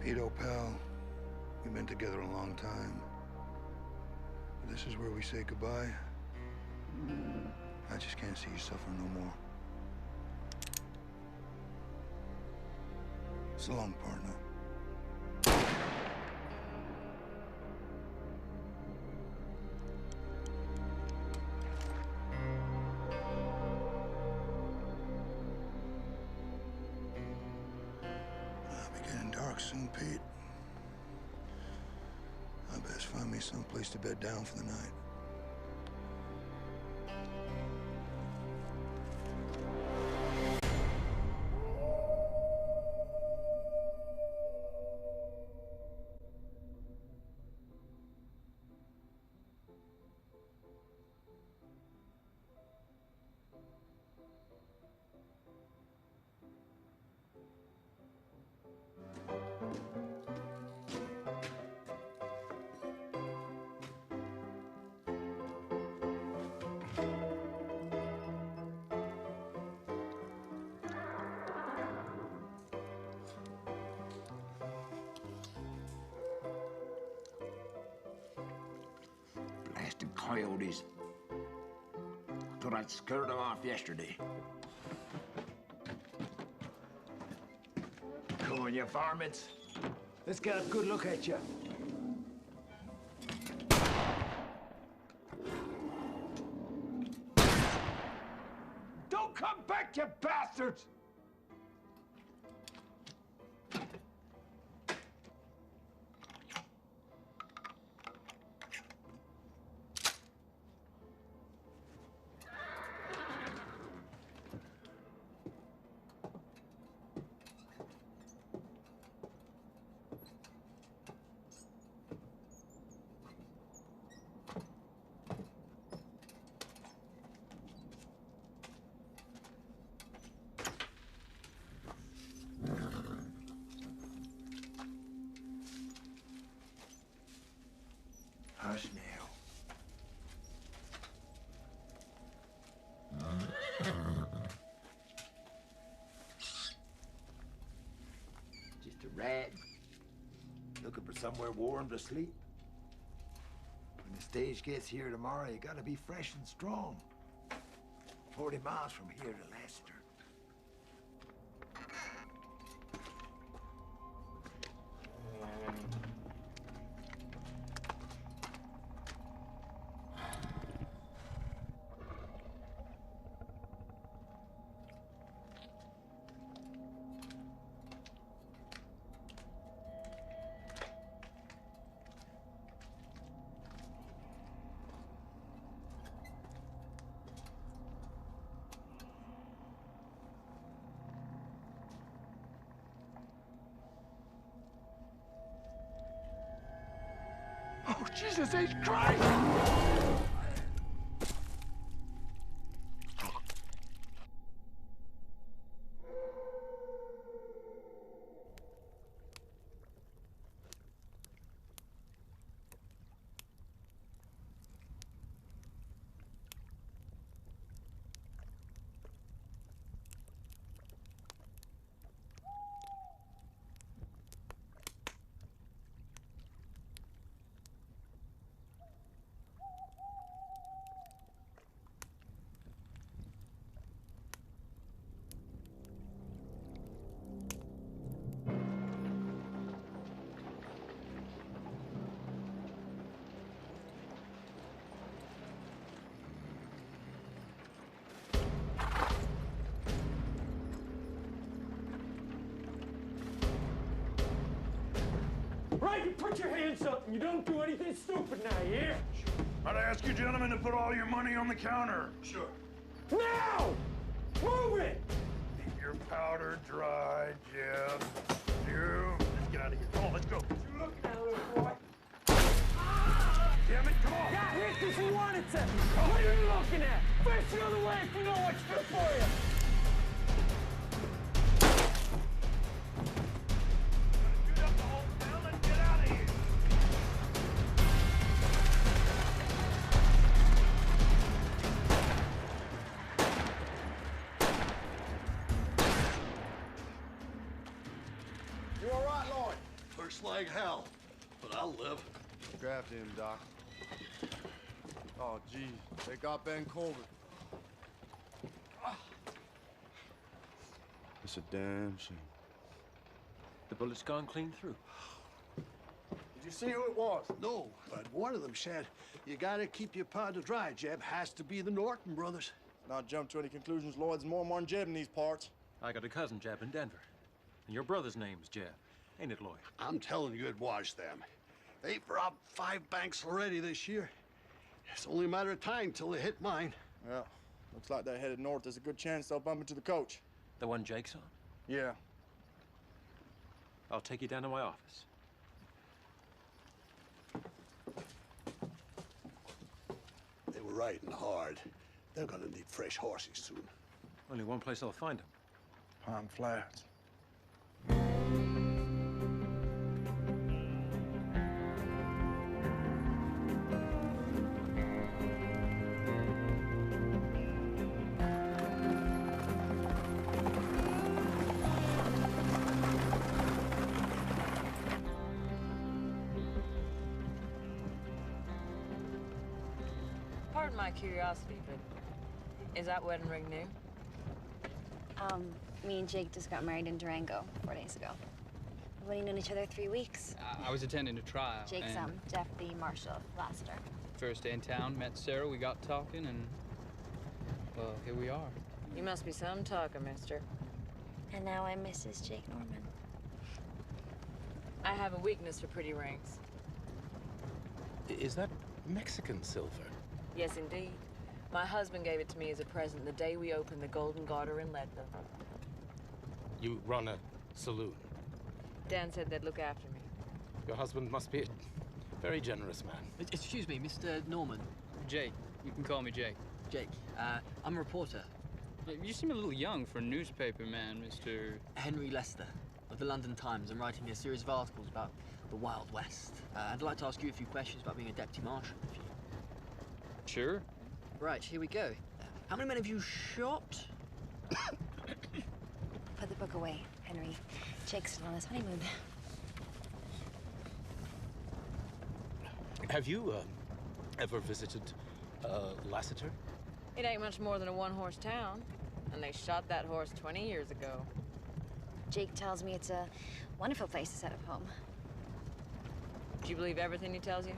Ito, pal, we've been together a long time. But this is where we say goodbye. I just can't see you suffer no more. So long, partner. I'll be getting dark soon, Pete. I best find me some place to bed down for the night. Blasted coyotes. Thought I'd scared them off yesterday. Come on, you varmints. Let's get a good look at you. Don't come back, you bastards! Hush now. Just a rat looking for somewhere warm to sleep. When the stage gets here tomorrow, you gotta be fresh and strong. 40 miles from here to Leicester. Oh, Jesus H. Christ! Right, you put your hands up and you don't do anything stupid now, you hear? I'd ask you gentlemen to put all your money on the counter. Sure. Now! Move it! Keep your powder dry, Jeb. You. Let's get out of here. Come on, let's go. You look now, little boy. Damn it, come on. Got hit because you wanted to. What are you looking at? Face the other way if you know what's good for you. Shoot up the whole town and get out of here. You all right, Lloyd? like hell, but I'll live. Grabbed him, Doc. Oh, geez. They got Ben Colbert. It's a damn shame. The bullet's gone clean through. Did you see who it was? No, but one of them said, you gotta keep your powder dry, Jeb. Has to be the Norton brothers. Not jump to any conclusions. Lloyd's more than Jeb in these parts. I got a cousin, Jeb, in Denver. And your brother's name's Jeb. Ain't it, Lloyd? I'm telling you, it was them. They've robbed 5 banks already this year. It's only a matter of time till they hit mine. Well, looks like they're headed north. There's a good chance they'll bump into the coach. The one Jake's on? Yeah. I'll take you down to my office. They were riding hard. They're gonna need fresh horses soon. Only one place I'll find them. Pine Flats. Pardon my curiosity, but is that wedding ring new? Me and Jake just got married in Durango 4 days ago. We've only known each other 3 weeks. I was attending a trial. Jake's and Jeff the Marshal of Lassiter. First day in town, met Sarah, we got talking, and, well, here we are. You must be some talker, mister. And now I'm Mrs. Jake Norman. I have a weakness for pretty rings. Is that Mexican silver? Yes, indeed. My husband gave it to me as a present the day we opened the Golden Garter in Leadville. You run a saloon. Dan said they'd look after me. Your husband must be a very generous man. Excuse me, Mr. Norman. Jake, you can call me Jake. Jake, I'm a reporter. You seem a little young for a newspaper man, Mr. Henry Lester of the London Times. I'm writing a series of articles about the Wild West. I'd like to ask you a few questions about being a deputy marshal. If you... Sure. Right, here we go. How many men have you shot? Put the book away, Henry. Jake's still on his honeymoon. Have you ever visited Lassiter? It ain't much more than a one-horse town, and they shot that horse 20 years ago. Jake tells me it's a wonderful place to set up home. Do you believe everything he tells you?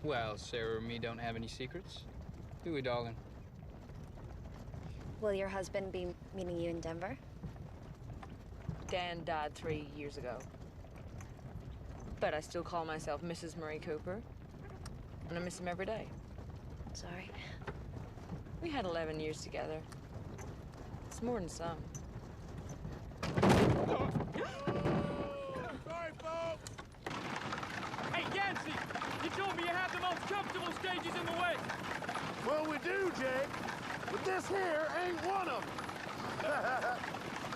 Well, Sarah and me don't have any secrets. Do we, darling? Will your husband be meeting you in Denver? Dan died 3 years ago. But I still call myself Mrs. Murray Cooper, and I miss him every day. Sorry. We had 11 years together. It's more than some. Sorry, folks! Hey, Yancey! You told me you have the most comfortable stages in the West! Well, we do, Jake. But this here ain't one of them.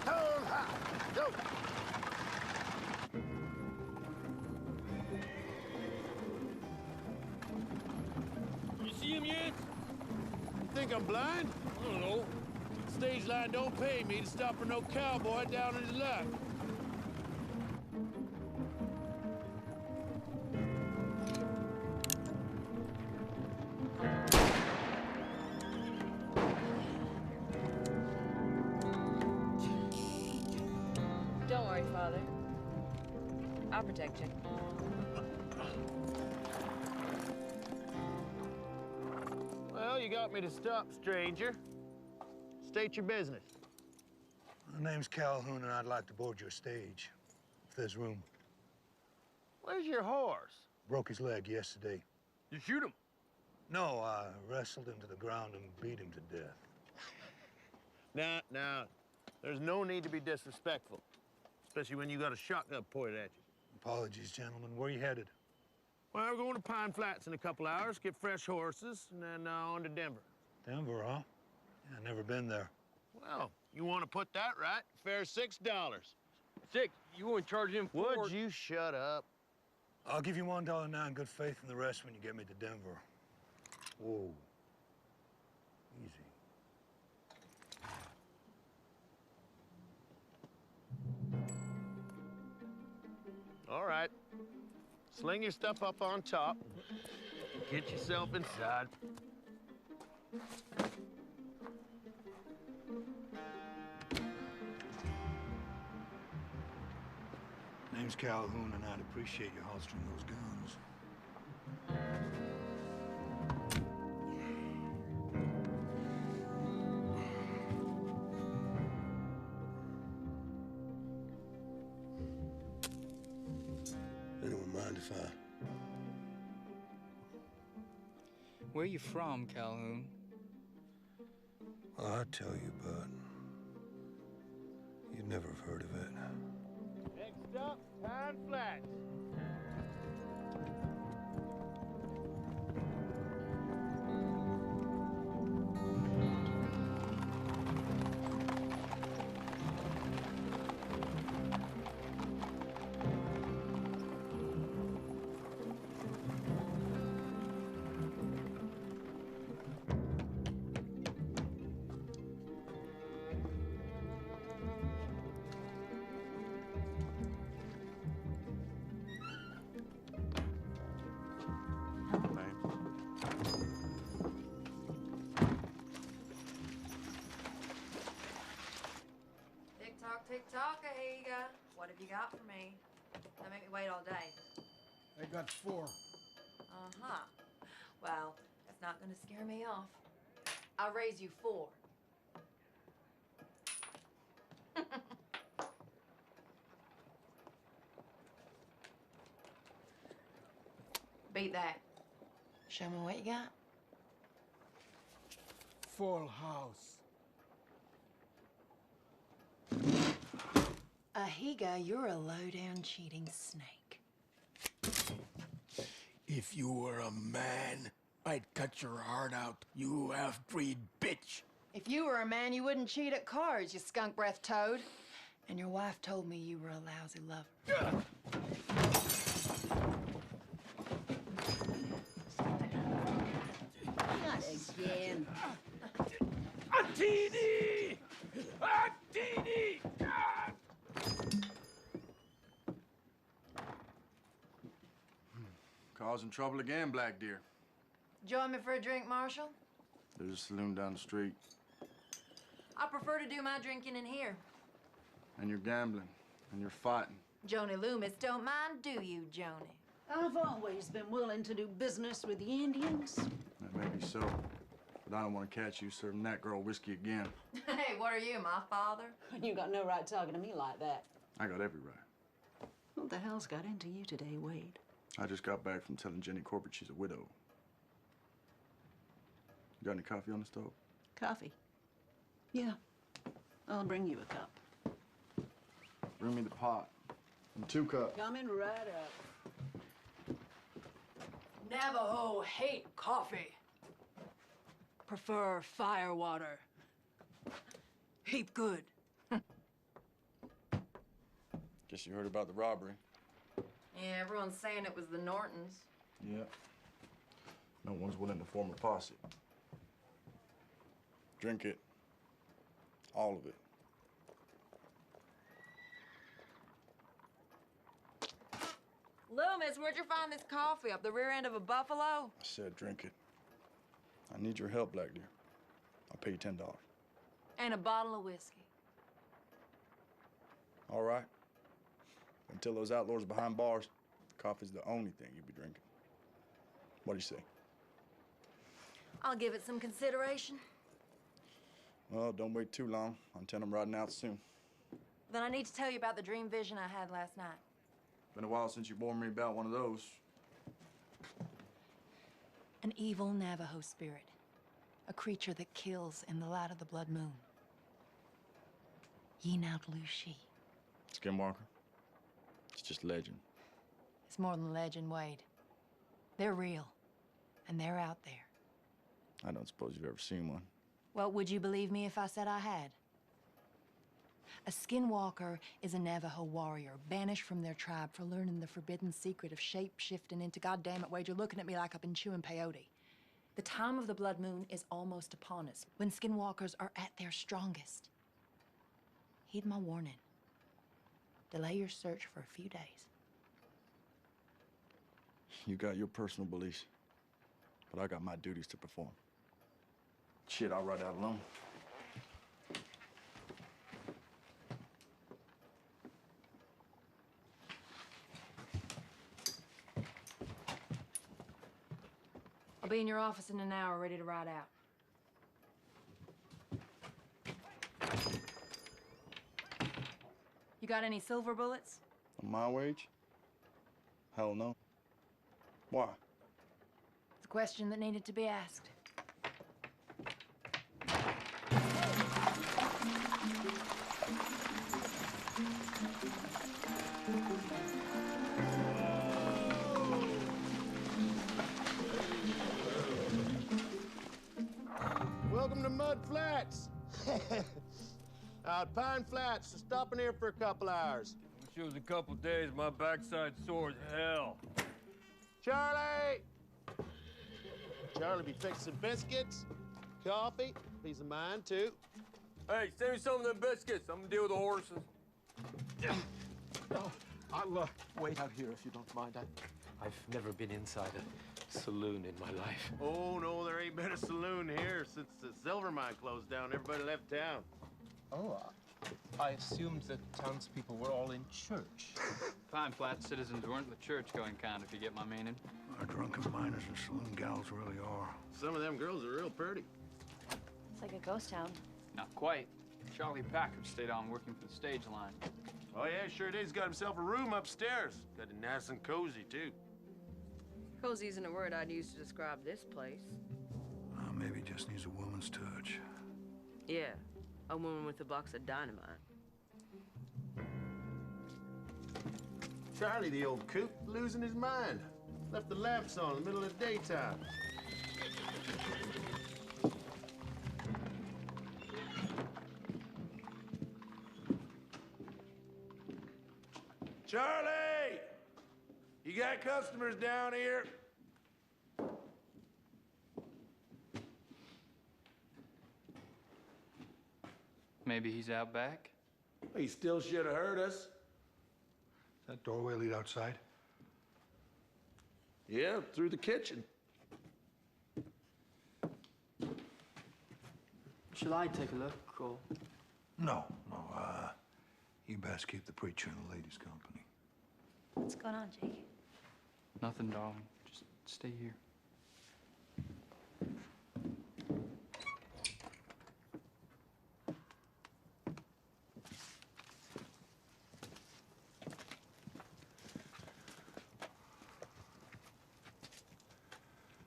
Hold high. Go. You see him yet? You think I'm blind? I don't know. Stage line don't pay me to stop for no cowboy down in his luck. Don't worry, Father. I'll protect you. Well, you got me to stop, stranger. State your business. My name's Calhoun, and I'd like to board your stage, if there's room. Where's your horse? Broke his leg yesterday. You shoot him? No, I wrestled him to the ground and beat him to death. Now, there's no need to be disrespectful, especially when you got a shotgun pointed at you. Apologies, gentlemen. Where you headed? Well, we're going to Pine Flats in a couple hours, get fresh horses, and then on to Denver. Denver, huh? Yeah, never been there. Well, you want to put that right? Fair $6. 6. You won't charge him 4. Would you shut up? I'll give you $1 now in good faith, and the rest when you get me to Denver. Whoa. Easy. All right. Sling your stuff up on top. Get yourself inside. Name's Calhoun, and I'd appreciate you holstering those guns. Anyone mind if I... Where you from, Calhoun? Well, I'd tell you, but you'd never have heard of it. Next up, Pine Flats. Tick-tock, Ahiga. What have you got for me? Don't make me wait all day. I got 4. Uh-huh. Well, that's not gonna scare me off. I'll raise you 4. Beat that. Show me what you got. Full house. Ahiga, you're a low-down cheating snake. If you were a man, I'd cut your heart out, you half-breed bitch. If you were a man, you wouldn't cheat at cards, you skunk-breath toad. And your wife told me you were a lousy lover. Not again. Attini! Attini! Causing trouble again, Black Deer. Join me for a drink, Marshal? There's a saloon down the street. I prefer to do my drinking in here. And you're gambling. And you're fighting. Joni Loomis don't mind, do you, Joni? I've always been willing to do business with the Indians. That may be so. But I don't want to catch you serving that girl whiskey again. Hey, what are you, my father? You got no right talking to me like that. I got every right. What the hell's got into you today, Wade? I just got back from telling Jenny Corbett she's a widow. You got any coffee on the stove? Coffee? Yeah. I'll bring you a cup. Bring me the pot. And 2 cups. Coming right up. Navajo hate coffee. Prefer fire water. Heap good. Guess you heard about the robbery. Yeah, everyone's saying it was the Nortons. Yeah. No one's willing to form a posse. Drink it. All of it. Loomis, where'd you find this coffee? Up the rear end of a buffalo? I said drink it. I need your help, Black Deer. I'll pay you $10. And a bottle of whiskey. All right. Until those outlaws behind bars, coffee's the only thing you'll be drinking. What do you say? I'll give it some consideration. Well, don't wait too long. I intend I'm riding out soon. Then I need to tell you about the dream vision I had last night. Been a while since you warned me about one of those. An evil Navajo spirit. A creature that kills in the light of the blood moon. Yinautlushi. Skinwalker? It's just legend. It's more than legend, Wade. They're real. And they're out there. I don't suppose you've ever seen one. Well, would you believe me if I said I had? A skinwalker is a Navajo warrior, banished from their tribe for learning the forbidden secret of shape-shifting into, goddamn it, Wade, you're looking at me like I've been chewing peyote. The time of the blood moon is almost upon us, when skinwalkers are at their strongest. Heed my warning. Delay your search for a few days. You got your personal beliefs, but I got my duties to perform. Shit, I'll ride out alone. I'll be in your office in an hour, ready to ride out. You got any silver bullets? On my wage? Hell no. Why? It's a question that needed to be asked. Welcome to Mud Flats. Out Pine Flats, so stopping here for a couple hours. Wish it was a couple days. My backside sore as hell. Charlie! Charlie be fixing biscuits, coffee, piece of mine too. Hey, save me some of them biscuits. I'm gonna deal with the horses. I'll wait out here if you don't mind. I've never been inside a saloon in my life. Oh, no, there ain't been a saloon here since the silver mine closed down. Everybody left town. Oh, I assumed that townspeople were all in church. Pine Flats citizens weren't the church-going kind, if you get my meaning. Our drunken miners and saloon gals really are. Some of them girls are real pretty. It's like a ghost town. Not quite. Charlie Packard stayed on working for the stage line. Oh, yeah, sure did. He's got himself a room upstairs. Got it nice and cozy, too. Cozy isn't a word I'd use to describe this place. Maybe it just needs a woman's touch. Yeah, a woman with a box of dynamite. Charlie, the old coot, losing his mind. Left the lamps on in the middle of the daytime. Charlie! You got customers down here? Maybe he's out back? He still should have heard us. That doorway lead outside? Yeah, through the kitchen. Shall I take a look, or? No. You best keep the preacher in the ladies' company. What's going on, Jake? Nothing, darling. Just stay here.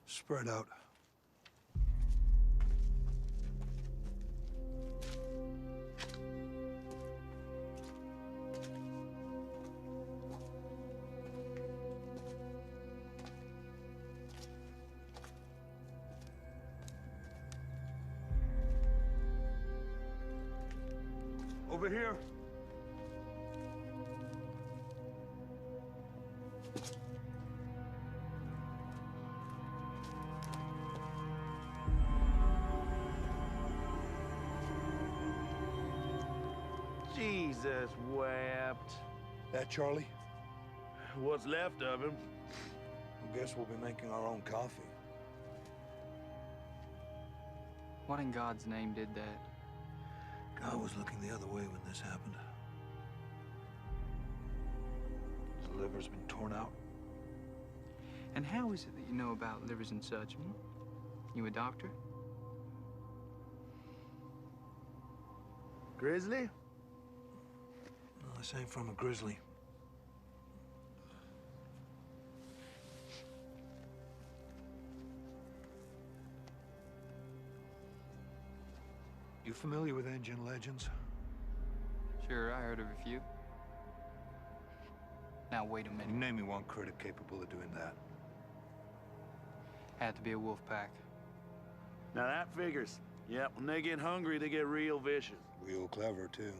Spread out. Over here. Jesus wept. That Charlie? What's left of him. I guess we'll be making our own coffee. What in God's name did that? God was looking the other way when this happened. The liver's been torn out. And how is it that you know about livers and such? You a doctor? Grizzly? No, this ain't from a grizzly. You familiar with Indian legends? Sure, I heard of a few. Now, wait a minute. Name me one critic capable of doing that. Had to be a wolf pack. Now that figures. Yep, when they get hungry, they get real vicious. Real clever, too.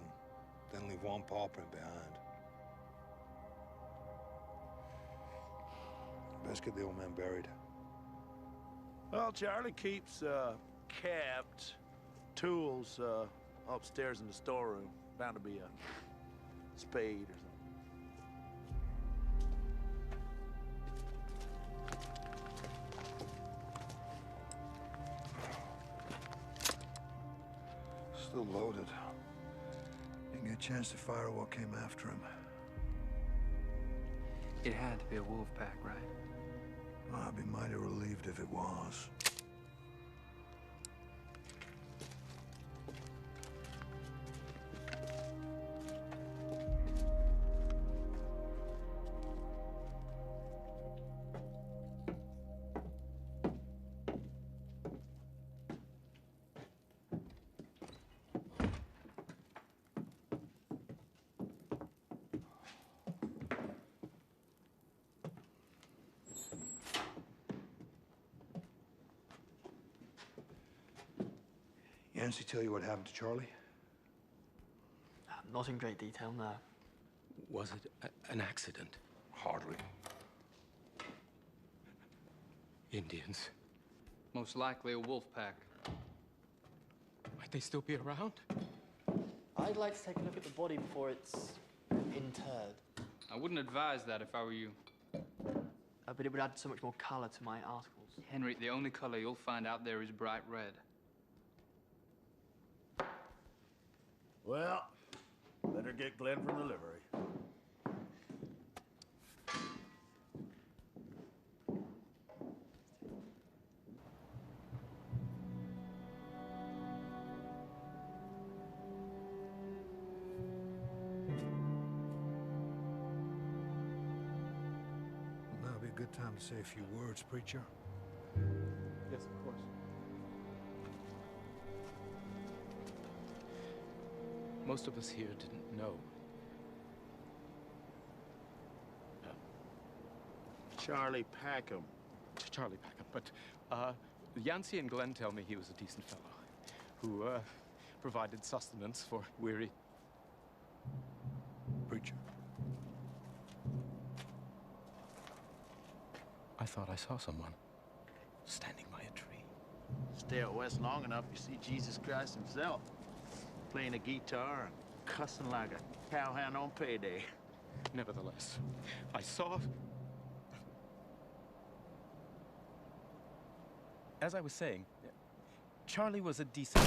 Then leave one paw print behind. Best get the old man buried. Well, Charlie keeps, kept tools, upstairs in the storeroom. Bound to be a spade or something. Still loaded. Didn't get a chance to fire what came after him. It had to be a wolf pack, right? I'd be mighty relieved if it was. Yancey tell you what happened to Charlie? Not in great detail, no. Was it an accident? Hardly. Indians. Most likely a wolf pack. Might they still be around? I'd like to take a look at the body before it's interred. I wouldn't advise that if I were you. But it would add so much more color to my articles. Henry, the only color you'll find out there is bright red. Well, better get Glenn from the livery. Now would be a good time to say a few words, preacher. Yes, of course. Most of us here didn't know. Charlie Packham. Charlie Packham, but Yancey and Glenn tell me he was a decent fellow who provided sustenance for weary. Preacher. I thought I saw someone standing by a tree. Stay out west long enough, you see Jesus Christ himself. Playing a guitar and cussing like a cowhand on payday. Nevertheless, I saw... As I was saying, Charlie was a decent...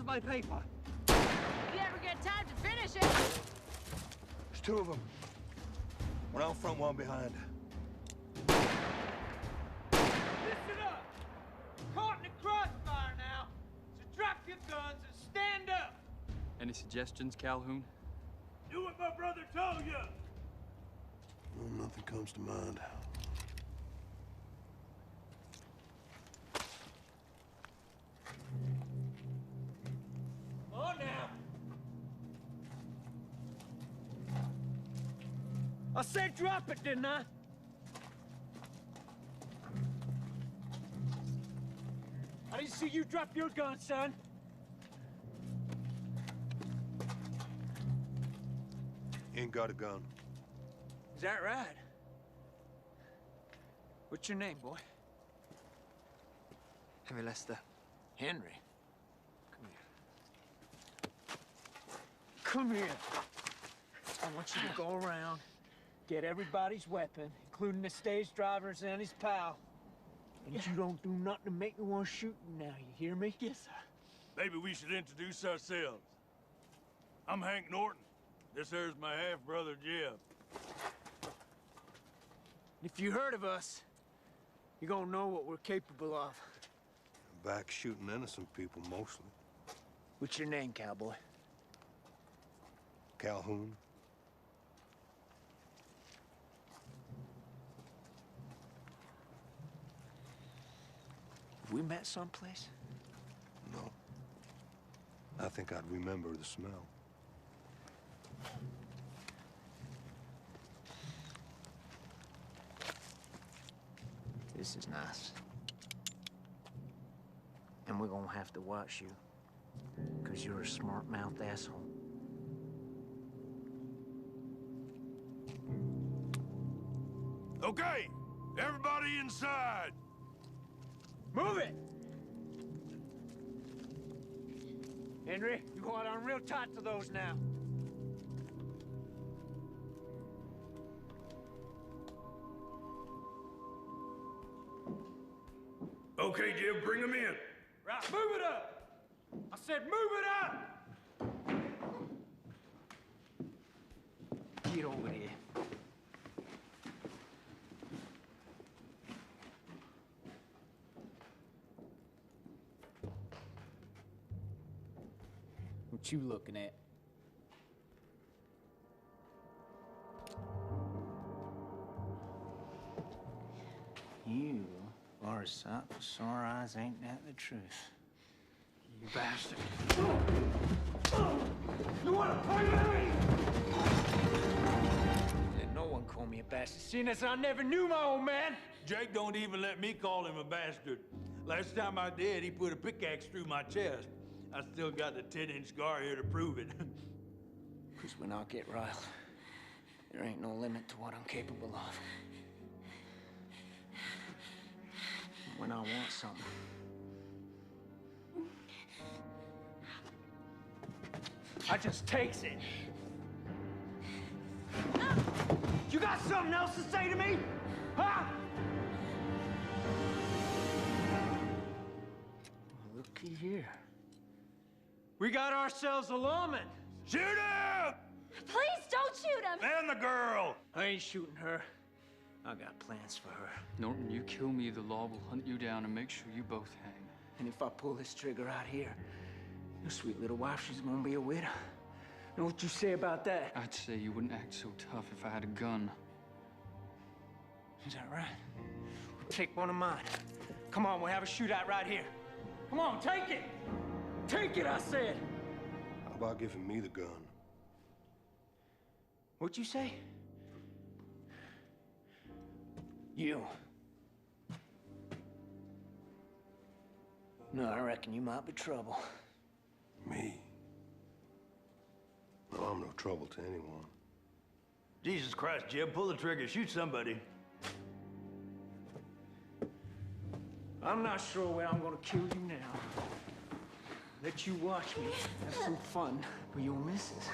My paper. If you ever get time to finish it. There's two of them. One out front, one behind. Listen up! Caught in the crossfire now, so drop your guns and stand up. Any suggestions, Calhoun? Do what my brother told you. Well, nothing comes to mind. On now. I said drop it, didn't I? I didn't see you drop your gun, son. Ain't got a gun. Is that right? What's your name, boy? Henry Lester. Henry. Come here. I want you to go around, get everybody's weapon, including the stage driver's and his pal. And you don't do nothing to make me want to shoot you now, you hear me? Yes, sir. Maybe we should introduce ourselves. I'm Hank Norton. This here's my half-brother, Jeff. If you heard of us, you're gonna know what we're capable of. Back shooting innocent people, mostly. What's your name, cowboy? Calhoun. Have we met someplace? No. I think I'd remember the smell. This is nice. And we're gonna have to watch you because you're a smart-mouthed asshole. Okay, everybody inside. Move it! Henry, you hold on real tight to those now. Okay, Jim, bring them in. Right, move it up! I said move it up! Get over here. What you looking at? You are a sight for sore eyes, ain't that the truth? You bastard. You wanna fight me? Let no one call me a bastard, seeing as I never knew my old man. Jake don't even let me call him a bastard. Last time I did, he put a pickaxe through my chest. I still got the 10-inch scar here to prove it. Because when I get riled, there ain't no limit to what I'm capable of. When I want something, I just takes it. You got something else to say to me? Huh? Looky here. We got ourselves a lawman. Shoot him! Please don't shoot him! And the girl! I ain't shooting her. I got plans for her. Norton, you kill me, the law will hunt you down and make sure you both hang. And if I pull this trigger out here, your sweet little wife, she's gonna be a widow. Know what you say about that? I'd say you wouldn't act so tough if I had a gun. Is that right? Take one of mine. Come on, we'll have a shootout right here. Come on, take it! Take it, I said! How about giving me the gun? What'd you say? You. No, I reckon you might be trouble. Me? No, I'm no trouble to anyone. Jesus Christ, Jim, pull the trigger, shoot somebody. I'm not sure where I'm gonna kill you now. Let you watch me have some fun with your missus.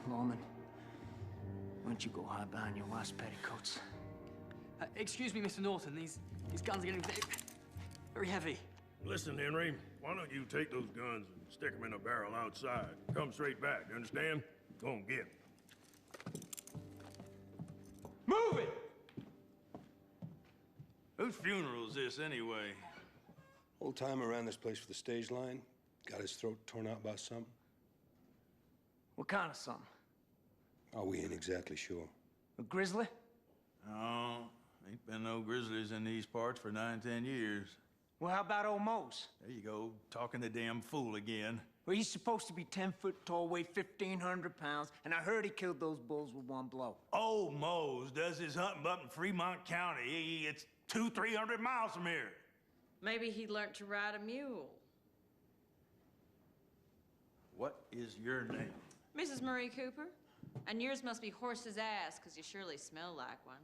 Lawman, why don't you go hide behind your wife's petticoats? Excuse me, Mr. Norton. These guns are getting very heavy. Listen, Henry, why don't you take those guns and stick them in a barrel outside? Come straight back, you understand? Go on, get 'em. Move it! Whose funeral is this, anyway? Old timer ran this place for the stage line. Got his throat torn out by something. What kind of something? Oh, we ain't exactly sure. A grizzly? No, ain't been no grizzlies in these parts for 9-10 years. Well, how about old Mose? There you go, talking the damn fool again. Well, he's supposed to be 10 foot tall, weigh 1,500 pounds, and I heard he killed those bulls with one blow. Old Mose does his hunting up in Fremont County. It's 200-300 miles from here. Maybe he learned to ride a mule. What is your name? Mrs. Marie Cooper? And yours must be horse's ass, because you surely smell like one.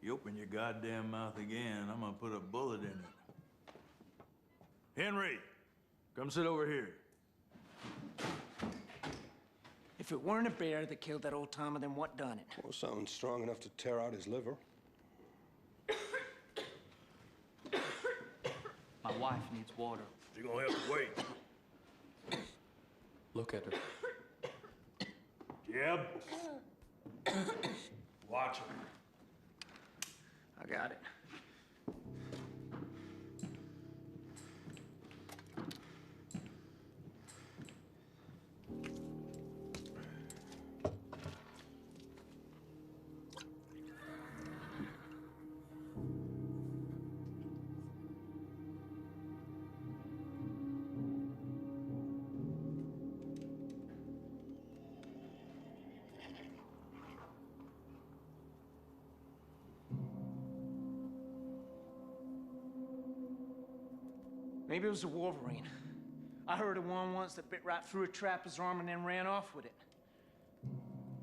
You open your goddamn mouth again, I'm gonna put a bullet in it. Henry, come sit over here. If it weren't a bear that killed that old timer, then what done it? Well, something strong enough to tear out his liver. My wife needs water. You're gonna have to wait. Look at her. Jeb. Watch him. I got it. Maybe it was a wolverine. I heard of one once that bit right through a trapper's arm and then ran off with it.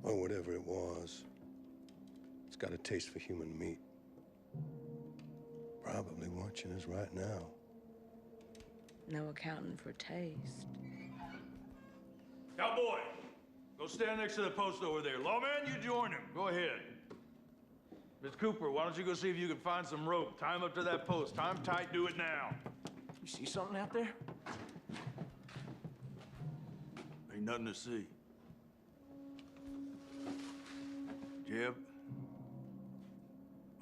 Or whatever it was. It's got a taste for human meat. Probably watching us right now. No accounting for taste. Cowboy, go stand next to the post over there. Lawman, you join him. Go ahead. Miss Cooper, why don't you go see if you can find some rope? Tie him up to that post. Tie him tight, do it now. You see something out there? Ain't nothing to see. Jeb,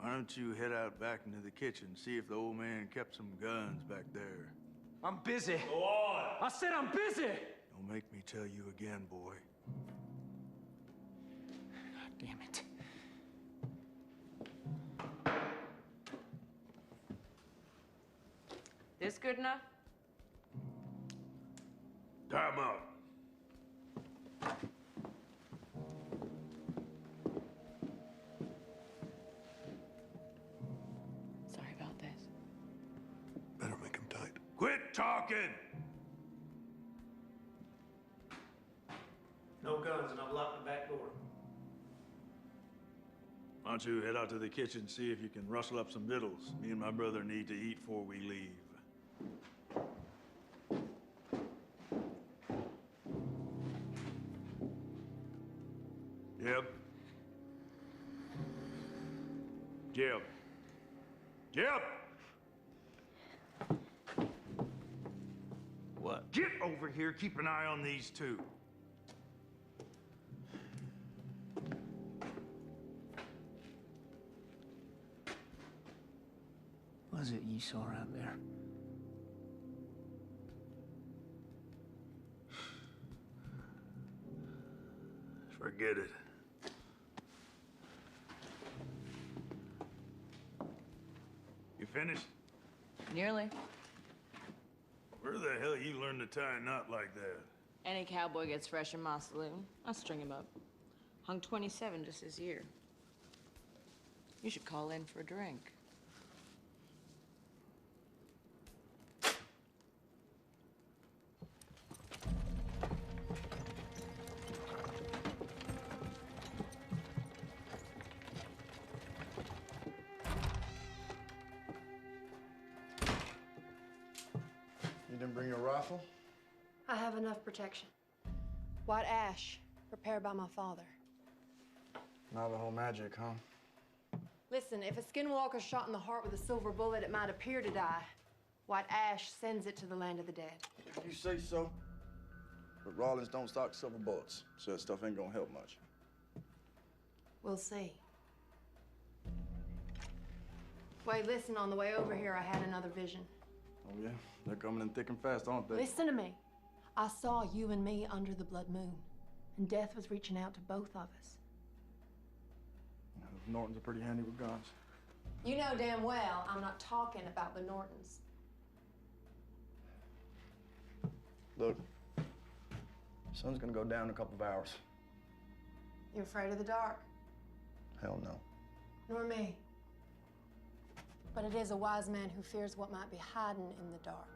why don't you head out back into the kitchen, see if the old man kept some guns back there. I'm busy. Go on. I said I'm busy. Don't make me tell you again, boy. God damn it. This good enough? Tie him up. Sorry about this. Better make him tight. Quit talking! No guns, and I've locked the back door. Why don't you head out to the kitchen, see if you can rustle up some victuals. Me and my brother need to eat before we leave. Jeb? Jeb? Jeb! What? Get over here, keep an eye on these two. What is it you saw out there? Forget it. You finished? Nearly. Where the hell you learn to tie a knot like that? Any cowboy gets fresh in my saloon. I string him up. Hung 27 just this year. You should call in for a drink. You didn't bring your rifle? I have enough protection. White ash, prepared by my father. Navajo magic, huh? Listen, if a skinwalker's shot in the heart with a silver bullet, it might appear to die. White ash sends it to the land of the dead. If you say so. But Rawlins don't stock silver bullets, so that stuff ain't gonna help much. We'll see. Wait, listen, on the way over here, I had another vision. Oh, yeah? They're coming in thick and fast, aren't they? Listen to me. I saw you and me under the blood moon, and death was reaching out to both of us. Nortons are pretty handy with guns. You know damn well I'm not talking about the Nortons. Look, sun's gonna go down in a couple of hours. You afraid of the dark? Hell no. Nor me. But it is a wise man who fears what might be hiding in the dark.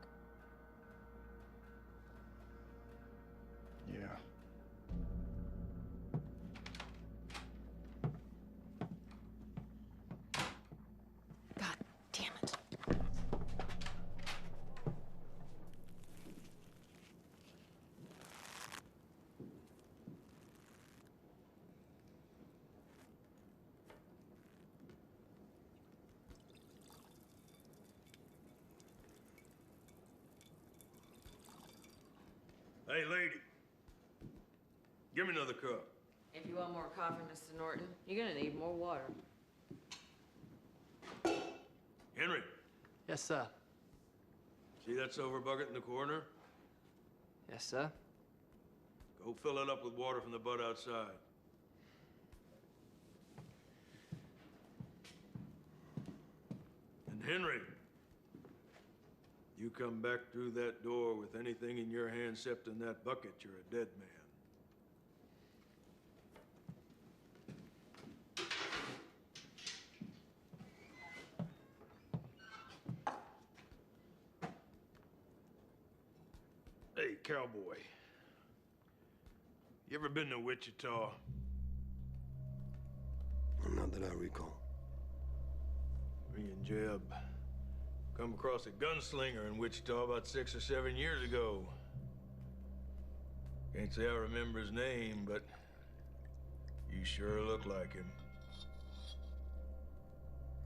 Yeah. God damn it. Hey, lady. Give me another cup. If you want more coffee, Mr. Norton, you're gonna need more water. Henry. Yes, sir. See that silver bucket in the corner? Yes, sir. Go fill it up with water from the butt outside. And Henry, you come back through that door with anything in your hand except in that bucket, you're a dead man. Hey, cowboy. You ever been to Wichita? Not that I recall. Me and Jeb come across a gunslinger in Wichita about 6 or 7 years ago. Can't say I remember his name, but you sure look like him.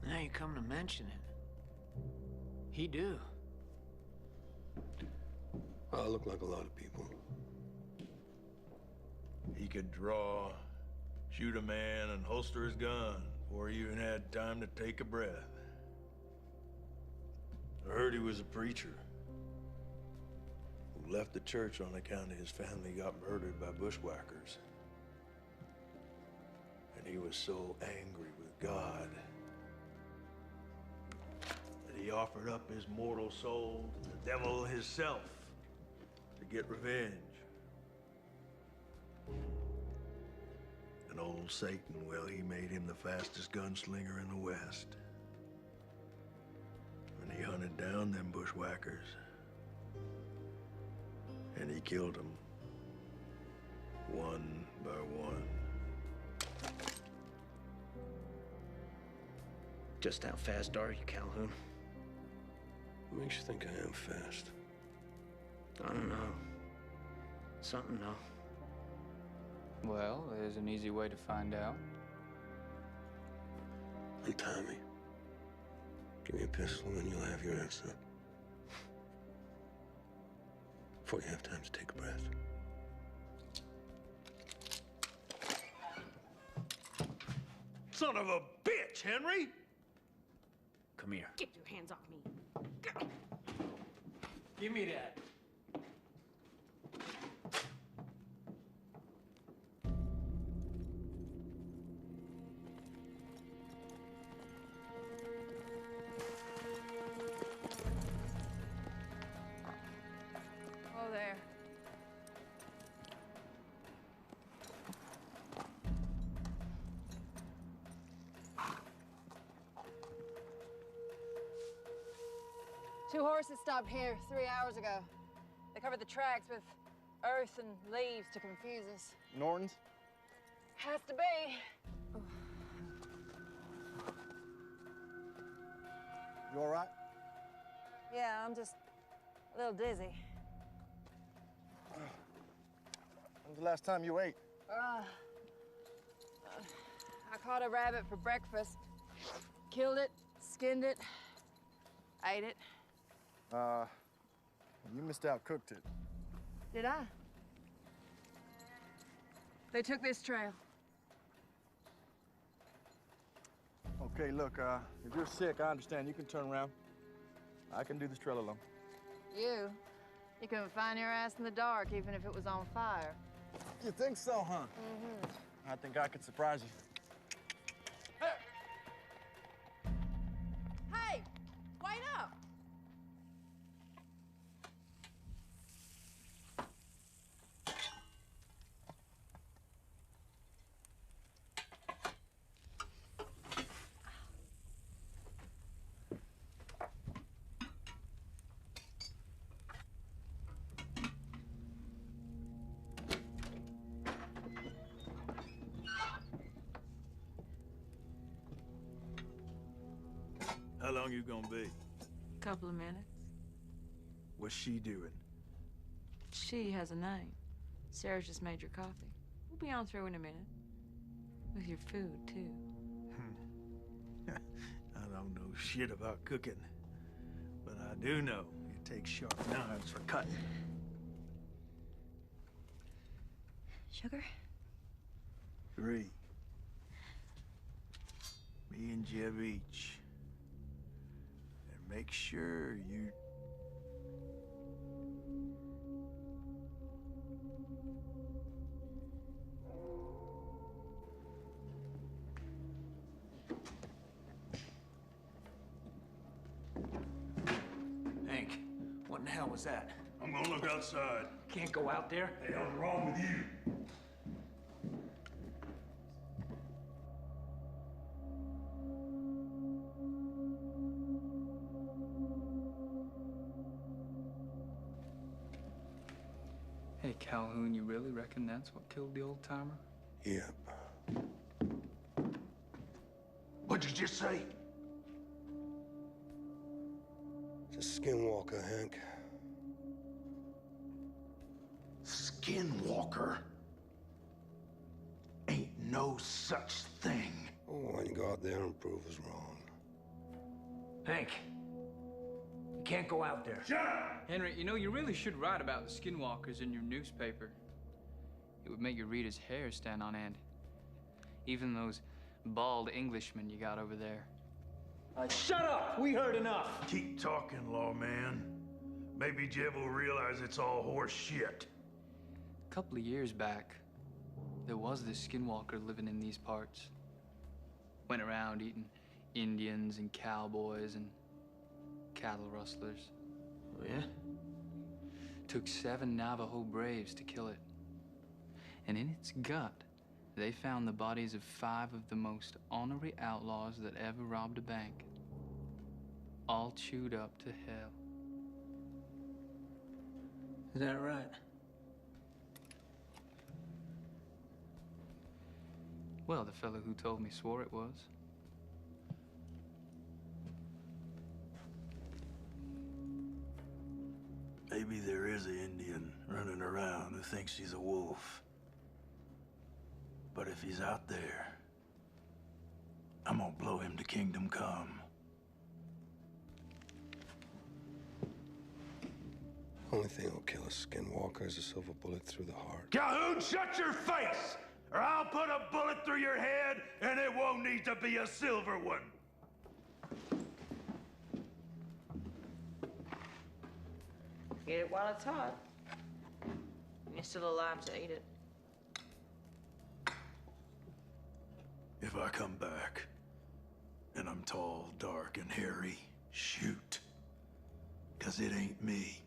Now you come to mention it. He do. I look like a lot of people. He could draw, shoot a man, and holster his gun before he even had time to take a breath. I heard he was a preacher who left the church on account of his family got murdered by bushwhackers. And he was so angry with God that he offered up his mortal soul to the devil himself to get revenge. And old Satan, well, he made him the fastest gunslinger in the West. And he hunted down them bushwhackers. And he killed them, one by one. Just how fast are you, Calhoun? What makes you think I am fast? I don't know. Something, though. Well, there's an easy way to find out. Untie me. Give me a pistol and you'll have your answer. Before you have time to take a breath. Son of a bitch, Henry! Come here. Get your hands off me. Give me that. Oh, there. Two horses stopped here 3 hours ago. They covered the tracks with earth and leaves to confuse us. Norton's? Has to be. You all right? Yeah, I'm just a little dizzy. When's the last time you ate? I caught a rabbit for breakfast. Killed it, skinned it, ate it. You missed out, cooked it. Did I? They took this trail. Okay, look, if you're sick, I understand. You can turn around. I can do this trail alone. You couldn't find your ass in the dark, even if it was on fire. You think so, huh? Mm-hmm. I think I could surprise you. Hey, wait up! How long you gonna be? Couple of minutes. What's she doing? She has a name. Sarah just made your coffee. We'll be on through in a minute. With your food, too. I don't know shit about cooking, but I do know it takes sharp knives for cutting. Sugar? 3. Me and Jeb each. And make sure you... Hank, what in the hell was that? I'm gonna look outside. Can't go out there. The hell's wrong with you? Hey, Calhoun, you really reckon that's what killed the old-timer? Yep. What'd you just say? It's a skinwalker, Hank. Skinwalker? Ain't no such thing. Oh, why don't you go out there and prove us wrong? Hank, you can't go out there. Shut up! Henry, you know, you really should write about the skinwalkers in your newspaper. It would make your readers' hair stand on end. Even those bald Englishmen you got over there. Shut up! We heard enough. Keep talking, lawman. Maybe Jeb will realize it's all horse shit. A couple of years back, there was this skinwalker living in these parts. Went around eating Indians and cowboys and cattle rustlers. Oh, yeah? Took 7 Navajo braves to kill it. And in its gut, they found the bodies of 5 of the most ornery outlaws that ever robbed a bank. All chewed up to hell. Is that right? Well, the fellow who told me swore it was. Maybe there is an Indian running around who thinks he's a wolf. But if he's out there, I'm gonna blow him to kingdom come. Only thing that'll kill a skinwalker is a silver bullet through the heart. Calhoun, shut your face! Or I'll put a bullet through your head, and it won't need to be a silver one. Get it while it's hot. You're still alive to eat it. If I come back, and I'm tall, dark, and hairy, shoot. 'Cause it ain't me.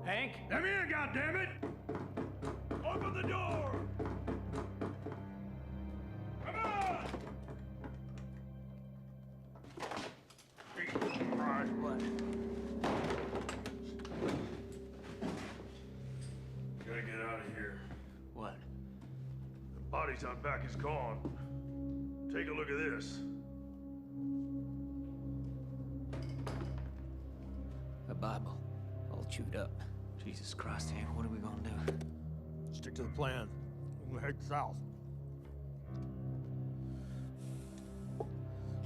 Hank? Let me in, goddammit! Open the door! Come on! Jesus Christ, what? Gotta get out of here. What? The bodies out back is gone. Take a look at this. A Bible, all chewed up. Jesus Christ, Hank, what are we gonna do? Stick to the plan. We're gonna head south.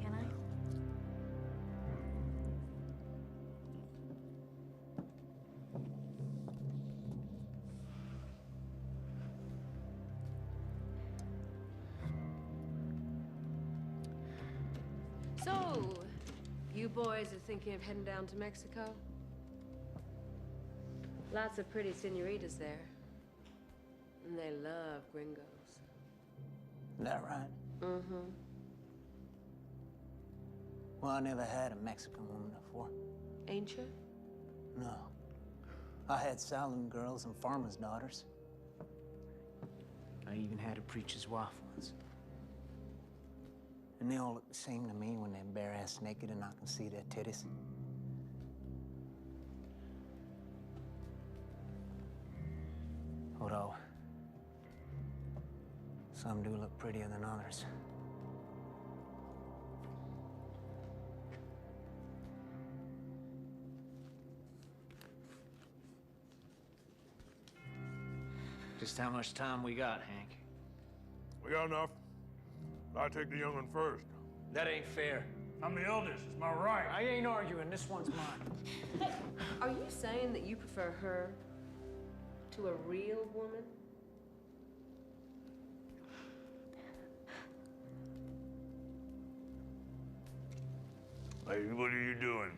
Can I? So, you boys are thinking of heading down to Mexico? Lots of pretty senoritas there. And they love gringos. Is that right? Mm-hmm. Well, I never had a Mexican woman before. Ain't you? No. I had saloon girls and farmers' daughters. I even had a preacher's wife once. And they all look the same to me when they're bare-ass naked and I can see their titties. Although, some do look prettier than others. Just how much time we got, Hank? We got enough. I take the young one first. That ain't fair. I'm the eldest. It's my right. I ain't arguing. This one's mine. Are you saying that you prefer her to a real woman? Hey, what are you doing?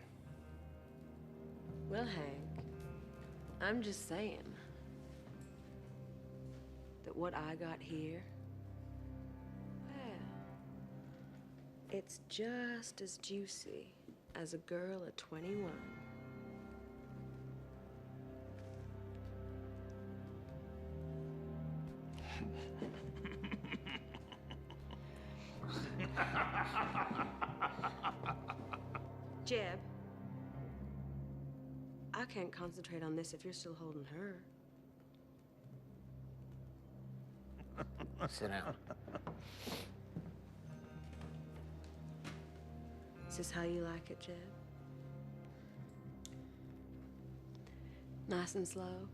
Well, Hank, I'm just saying that what I got here, well, it's just as juicy as a girl at 21. Jeb, I can't concentrate on this if you're still holding her. Sit down. Is this how you like it, Jeb? Nice and slow?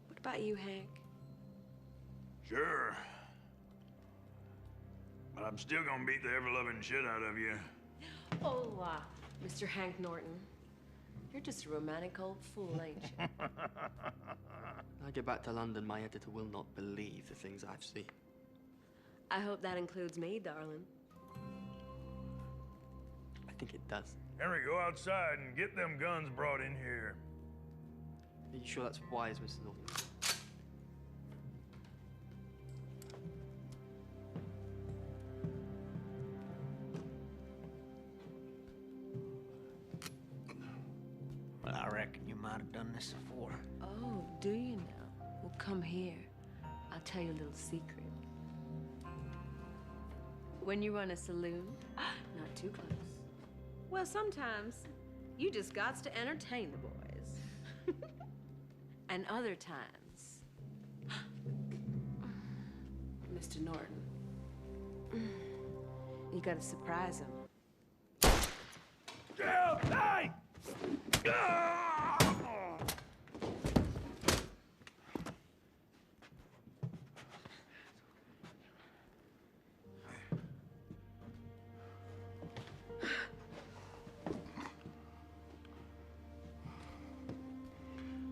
What about you, Hank? Sure. But I'm still gonna beat the ever-loving shit out of you. Oh, Mr. Hank Norton. You're just a romantic old fool, ain't you? When I get back to London, my editor will not believe the things I've seen. I hope that includes me, darling. I think it does. Henry, go outside and get them guns brought in here. Are you sure that's wise, Mr. Norton? Well, I reckon you might have done this before. Oh, do you now? Well, come here. I'll tell you a little secret. When you run a saloon, not too close. Well, sometimes you just gots to entertain the boys. And other times, Mr. Norton, you gotta surprise him. Yeah, hey!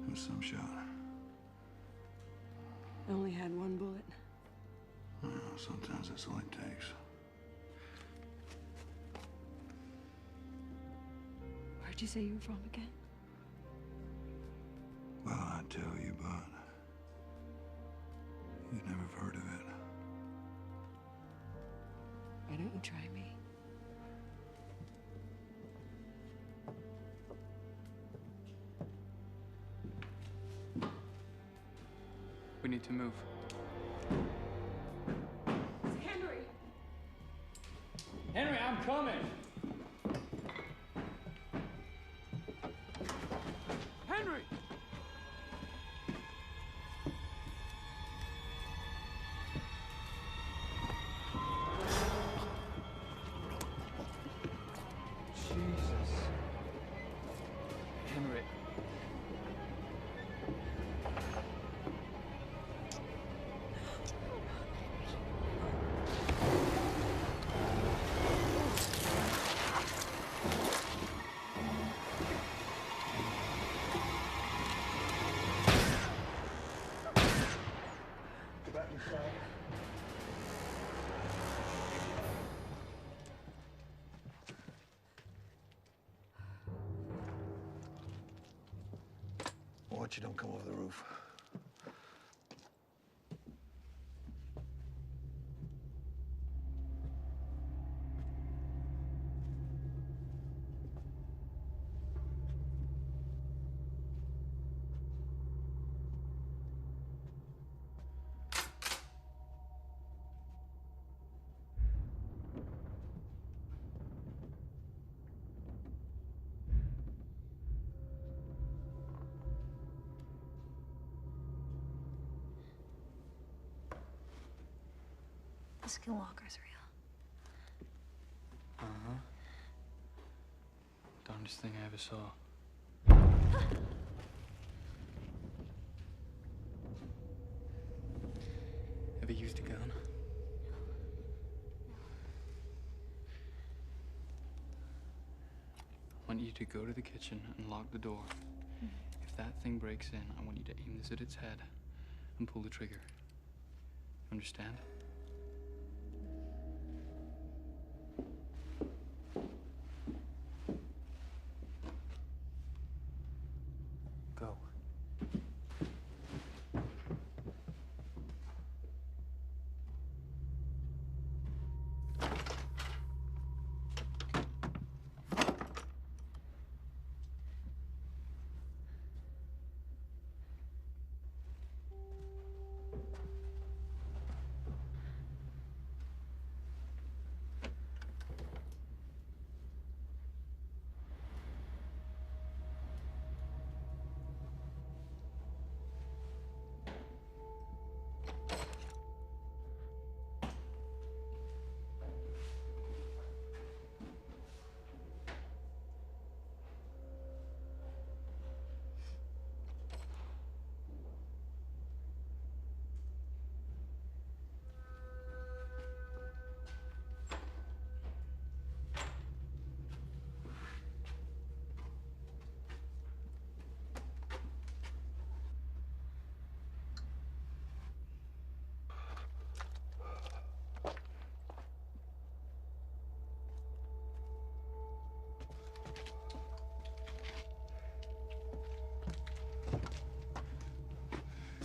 It was some shot. I only had one bullet. Well, sometimes that's all it takes. Where'd you say you were from again? Well, I'd tell you, but you'd never have heard of it. Why don't you try me? We need to move. Henry! Henry, I'm coming! Henry! Jesus. Henry. Go back inside. Watch you don't come over the roof. The Skinwalker's real. Uh-huh. Darndest thing I ever saw. Ever used a gun? I want you to go to the kitchen and lock the door. If that thing breaks in, I want you to aim this at its head and pull the trigger. Understand? Go.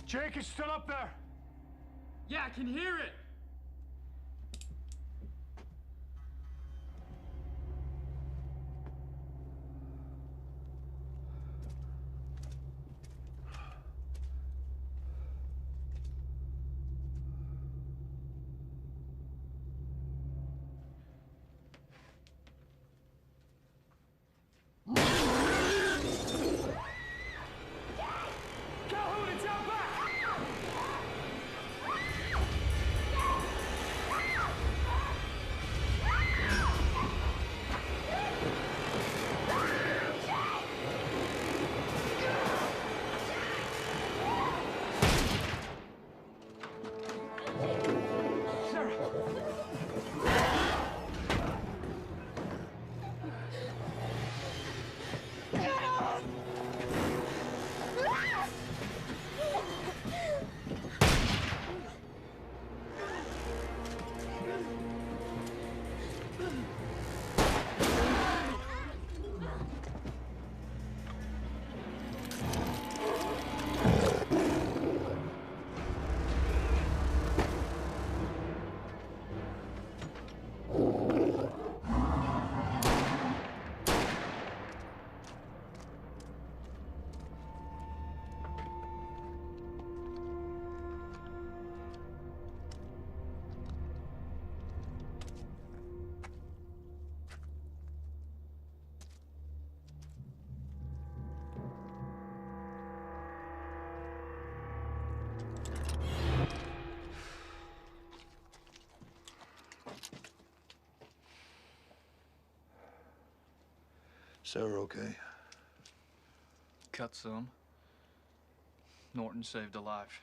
Jake is still up there. Yeah, I can hear it. Calhoun, it's out back! Sarah okay? Cut some. Norton saved a life.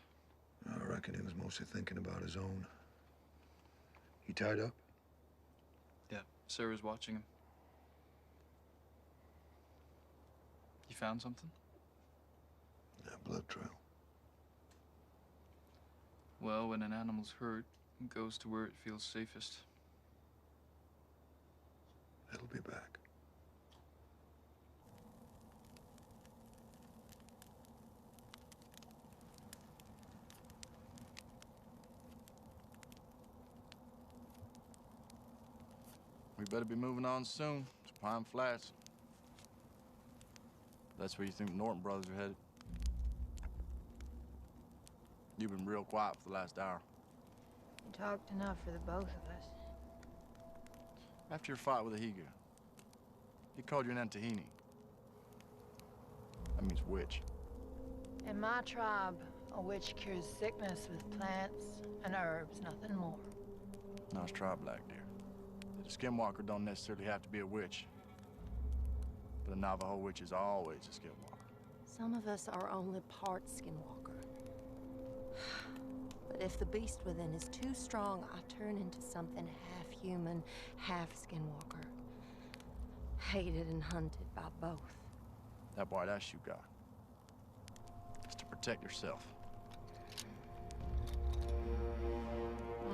I reckon he was mostly thinking about his own. He tied up? Yeah, Sarah's watching him. You found something? That blood trail. Well, when an animal's hurt, it goes to where it feels safest. It'll be back. We better be moving on soon to Pine Flats. That's where you think the Norton brothers are headed. You've been real quiet for the last hour. You talked enough for the both of us. After your fight with Ahiga, he called you an Antahini. That means witch. In my tribe, a witch cures sickness with plants and herbs, nothing more. Nice try, Black Deer. The skinwalker don't necessarily have to be a witch. But a Navajo witch is always a skinwalker. Some of us are only part skinwalker. But if the beast within is too strong, I turn into something half human, half skinwalker. Hated and hunted by both. That white ash you got. It's to protect yourself.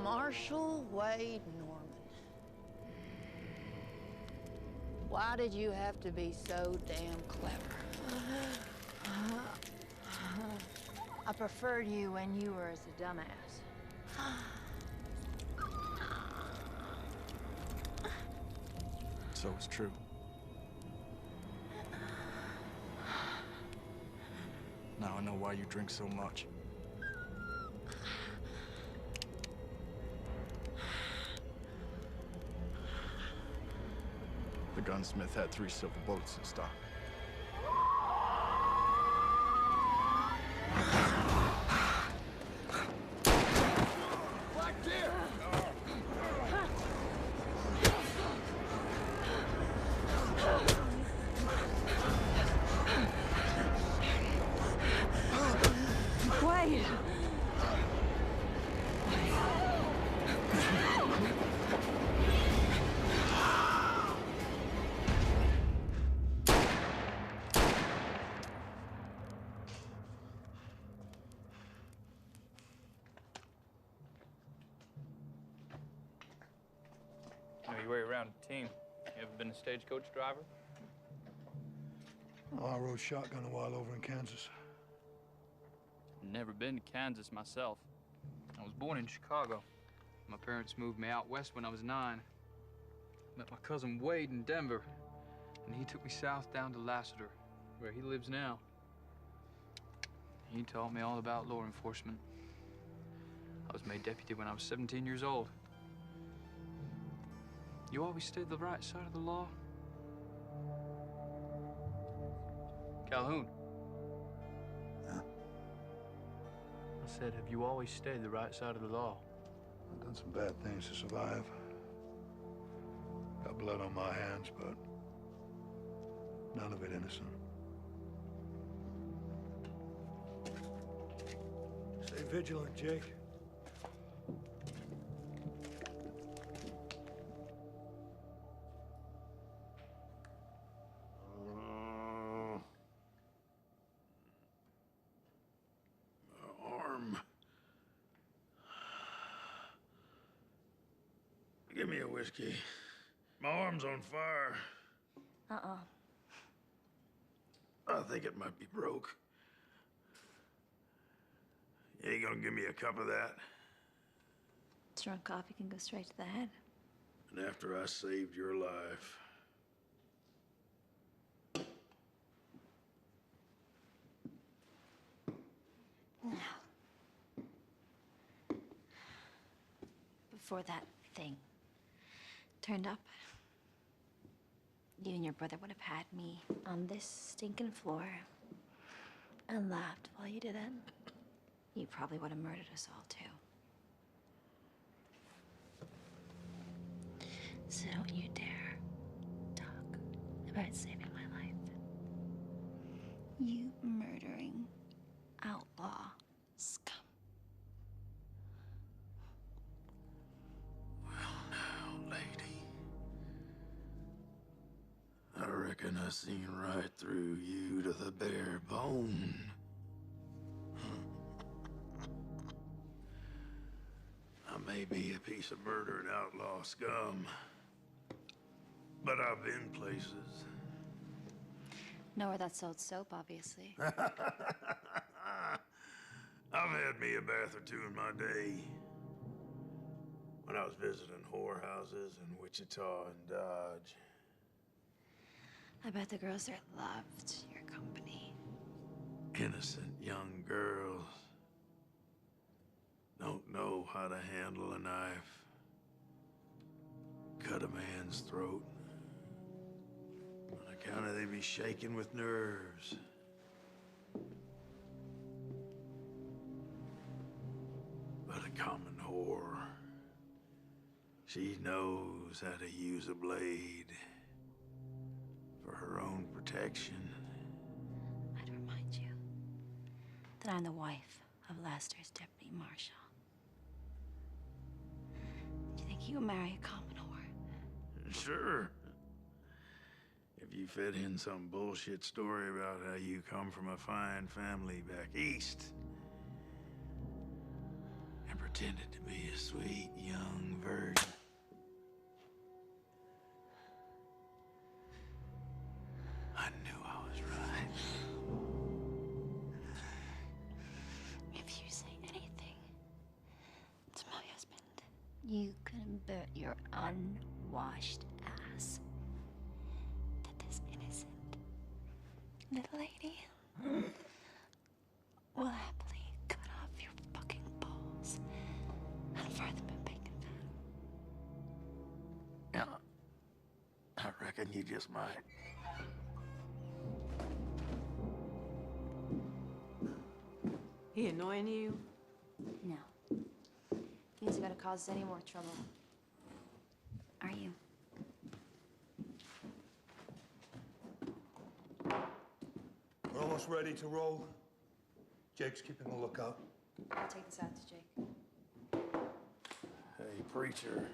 Marshall Wade Norman. Why did you have to be so damn clever? I preferred you when you were as a dumbass. So it's true. Now I know why you drink so much. The gunsmith had 3 silver bullets in stock. Black Deer! Wait! Know your way around a team. You ever been a stagecoach driver? Oh, I rode shotgun a while over in Kansas. Never been to Kansas myself. I was born in Chicago. My parents moved me out west when I was 9. Met my cousin Wade in Denver, and he took me south down to Lassiter, where he lives now. He taught me all about law enforcement. I was made deputy when I was 17 years old. You always stayed the right side of the law? Calhoun. Huh? I said, have you always stayed the right side of the law? I've done some bad things to survive. Got blood on my hands, but none of it innocent. Stay vigilant, Jake. Arm. Give me a whiskey. My arm's on fire. I think it might be broke. You ain't gonna give me a cup of that? Strong coffee can go straight to the head. And after I saved your life. Before that thing turned up, you and your brother would have had me on this stinking floor and laughed while you did it. You probably would have murdered us all, too. So don't you dare talk about saving my life. You murdering outlaw scum. Lady. I reckon I seen right through you to the bare bone. I may be a piece of murder and outlaw scum, but I've been places. Nowhere that sold soap, obviously. I've had me a bath or two in my day. when I was visiting whorehouses in Wichita and Dodge. I bet the girls there loved your company. Innocent young girls don't know how to handle a knife, cut a man's throat. On account of they be shaking with nerves. But a common whore, she knows how to use a blade for her own protection. I'd remind you that I'm the wife of Lester's deputy marshal. Do you think you would marry a common whore? Sure. If you fit in some bullshit story about how you come from a fine family back east and pretended to be a sweet young virgin. I knew I was right. If you say anything to my husband, you convert your unwashed ass that this innocent little lady will happily cut off your fucking balls and fry them in bacon fat. Yeah, I reckon you just might. He annoying you? No. He isn't gonna cause us any more trouble. Are you? We're almost ready to roll. Jake's keeping a lookout. I'll take this out to Jake. Hey, preacher.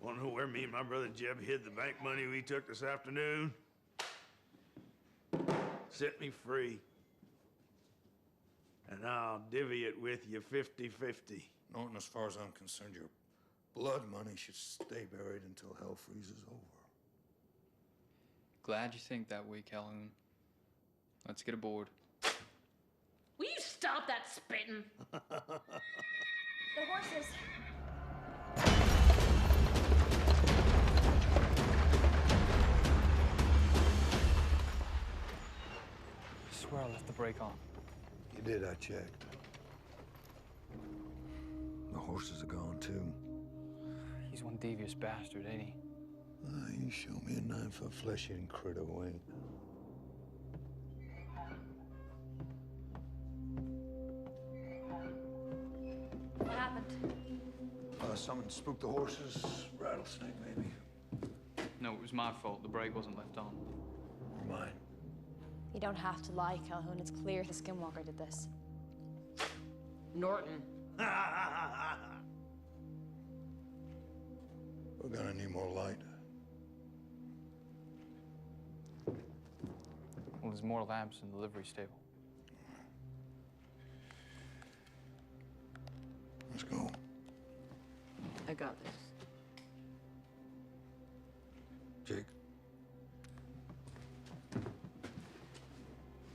Wanna know where me and my brother Jeb hid the bank money we took this afternoon? Set me free. And I'll divvy it with you 50-50. Norton, as far as I'm concerned, your blood money should stay buried until hell freezes over. Glad you think that way, Calhoun. Let's get aboard. Will you stop that spitting? The horses. I swear I left the brake on. You did, I checked. The horses are gone, too. He's one devious bastard, ain't he? You show me a 9-foot flesh-eating critter who ain't. What happened? Someone spooked the horses. Rattlesnake, maybe. No, it was my fault. The brake wasn't left on. Or mine. You don't have to lie, Calhoun. It's clear the Skinwalker did this. Norton. We're gonna need more light. Well, there's more lamps in the livery stable. Let's go. I got this. Jake.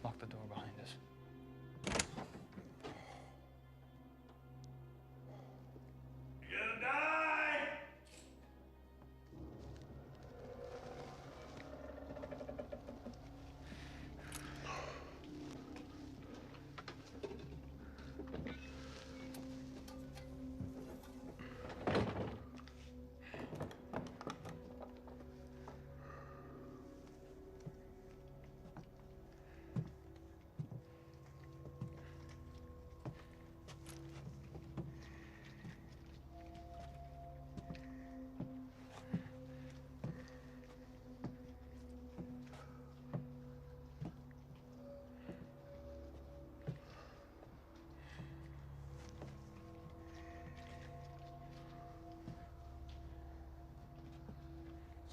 Lock the door behind us. You gonna die?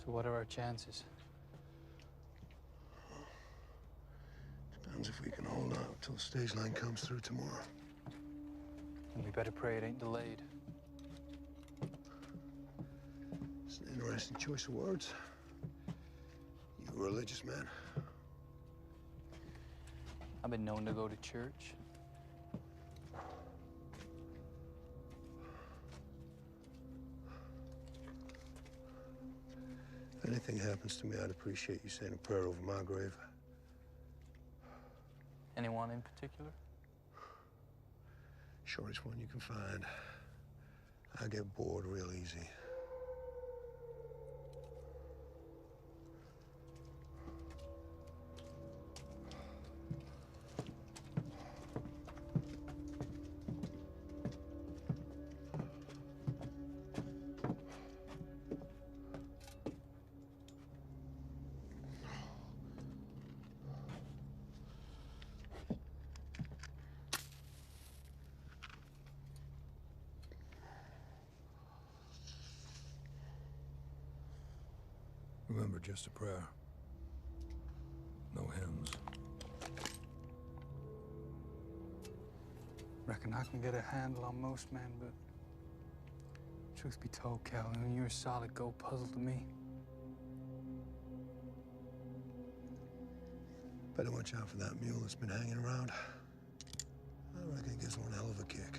So what are our chances? Depends if we can hold out till the stage line comes through tomorrow. And we better pray it ain't delayed. It's an interesting choice of words. You a religious man? I've been known to go to church. anything happens to me, I'd appreciate you saying a prayer over my grave. Anyone in particular? Shortest one you can find. I get bored real easy. Remember, just a prayer. No hymns. Reckon I can get a handle on most men, but truth be told, Calhoun, you're a solid gold puzzle to me. Better watch out for that mule that's been hanging around. I reckon it gives one hell of a kick.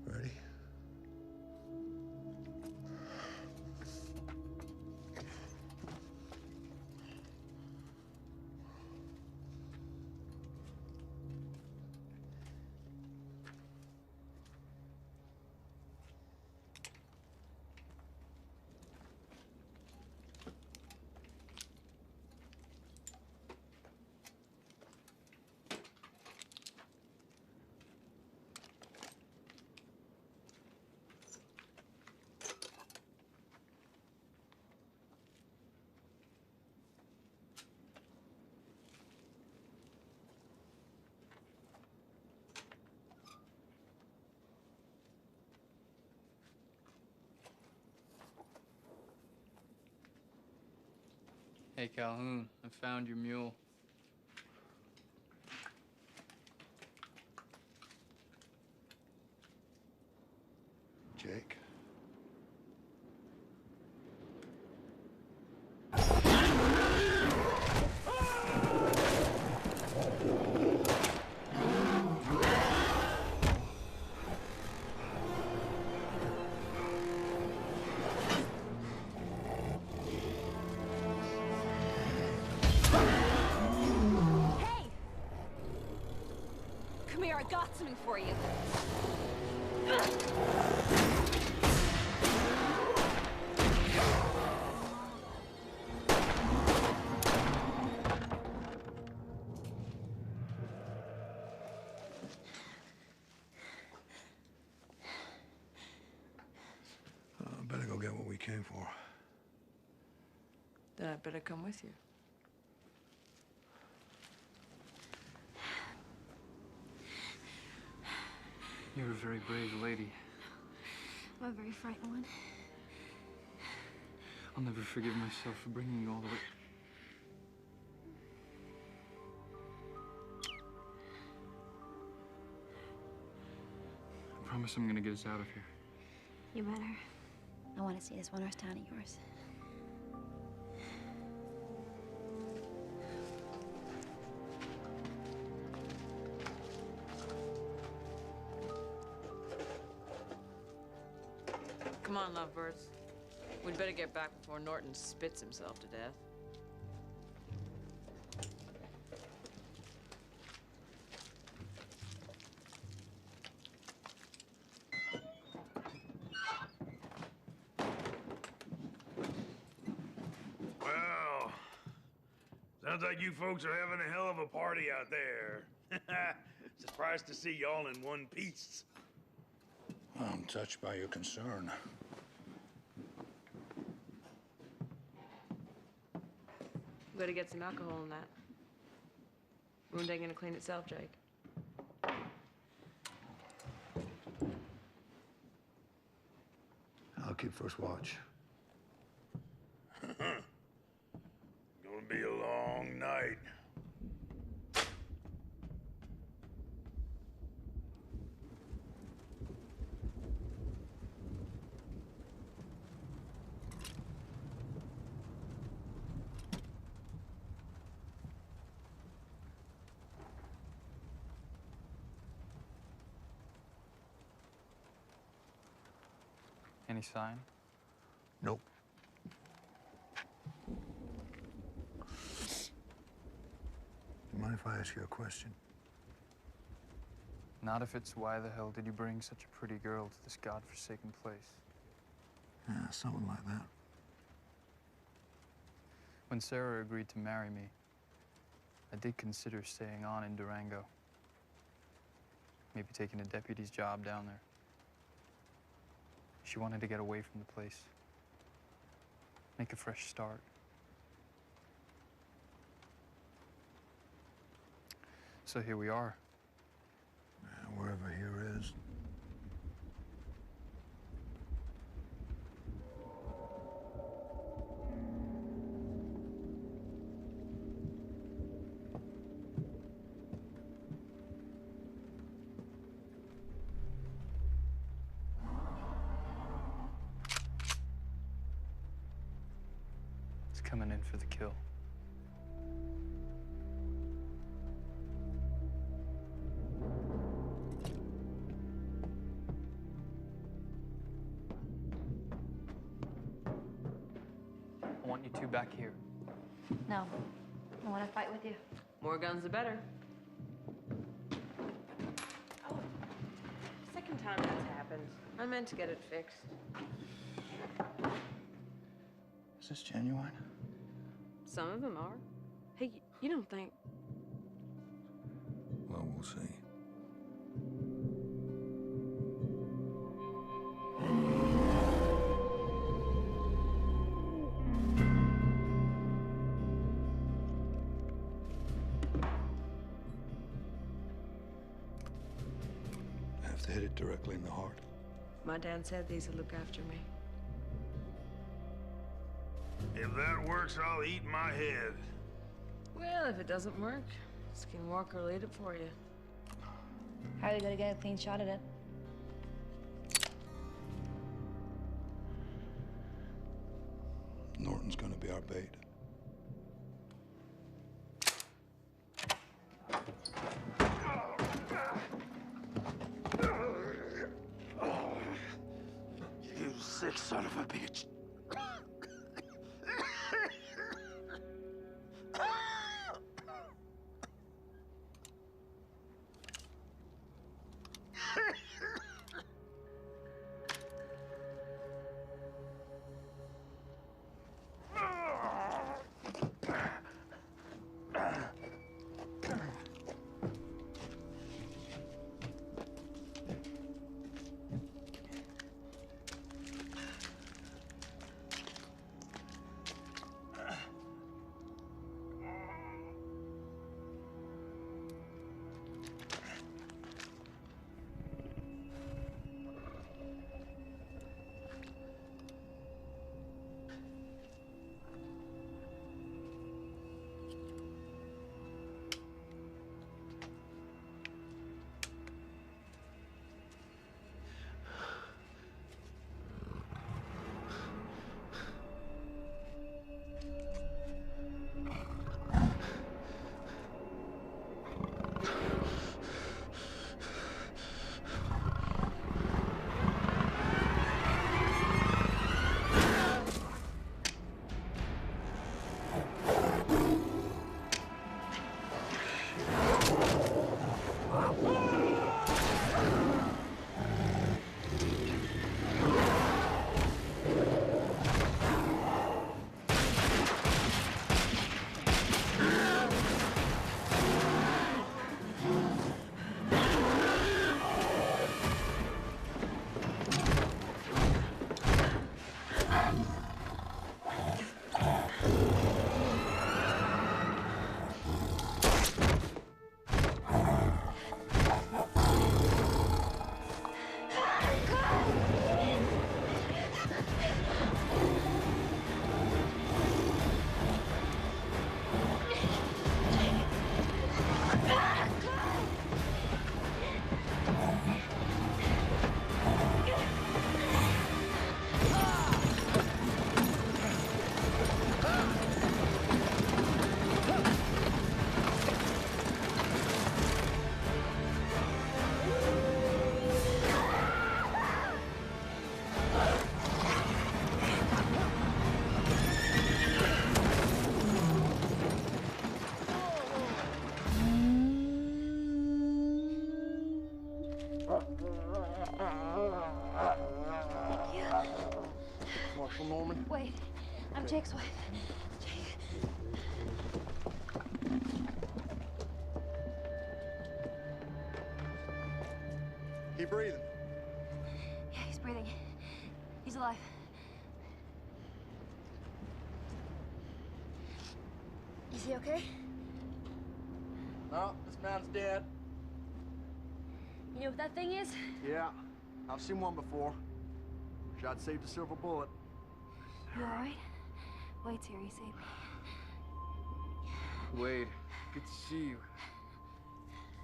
Ready? Hey, Calhoun, I found your mule. Jake. Come here, I got something for you. Better go get what we came for. Then I'd better come with you. You're a very brave lady. I'm a very frightened one. I'll never forgive myself for bringing you all the way. I promise I'm gonna get us out of here. You better. I want to see this one horse town of yours. Come on, lovebirds. We'd better get back before Norton spits himself to death. Well, sounds like you folks are having a hell of a party out there. Surprised to see y'all in one piece. I'm touched by your concern. We gotta get some alcohol in that. Wound ain't gonna clean itself, Jake. I'll keep first watch. Gonna be a long night. Any sign? Nope. You mind if I ask you a question? Not if it's why the hell did you bring such a pretty girl to this godforsaken place? Yeah, something like that. When Sarah agreed to marry me, I did consider staying on in Durango. Maybe taking a deputy's job down there. She wanted to get away from the place. Make a fresh start. So here we are. Wherever here is. It's coming in for the kill. I want you two back here. No. I want to fight with you. More guns, the better. Oh, second time that's happened. I meant to get it fixed. Is this genuine? Some of them are. Hey, you don't think... Well, we'll see. I have to hit it directly in the heart. My dad said these would look after me. If that works, I'll eat my head. Well, if it doesn't work, Skinwalker will eat it for you. How are you gonna get a clean shot at it? Norton's gonna be our bait. You sick son of a bitch. Yeah. Marshal Norman? Wait, I'm Jake's wife. Jake. Keep breathing. Yeah, he's breathing. He's alive. Is he okay? No, this man's dead. You know what that thing is? Yeah, I've seen one before. Wish I'd saved a silver bullet. You all right? Wade's here. He saved me. Wade, good to see you.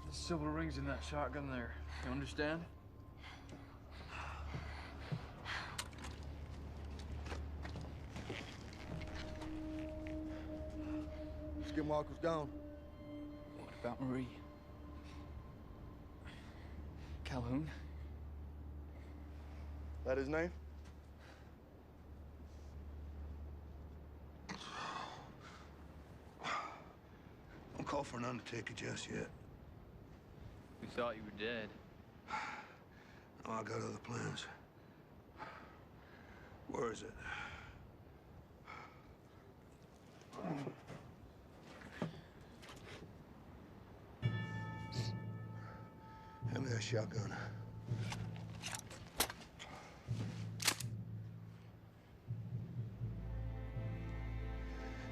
The silver ring's in that shotgun there. You understand? Skinwalker's gone. What about Marie? Calhoun? That his name? Don't call for an undertaker just yet. We thought you were dead. No, I got other plans. Where is it? Hand me that shotgun.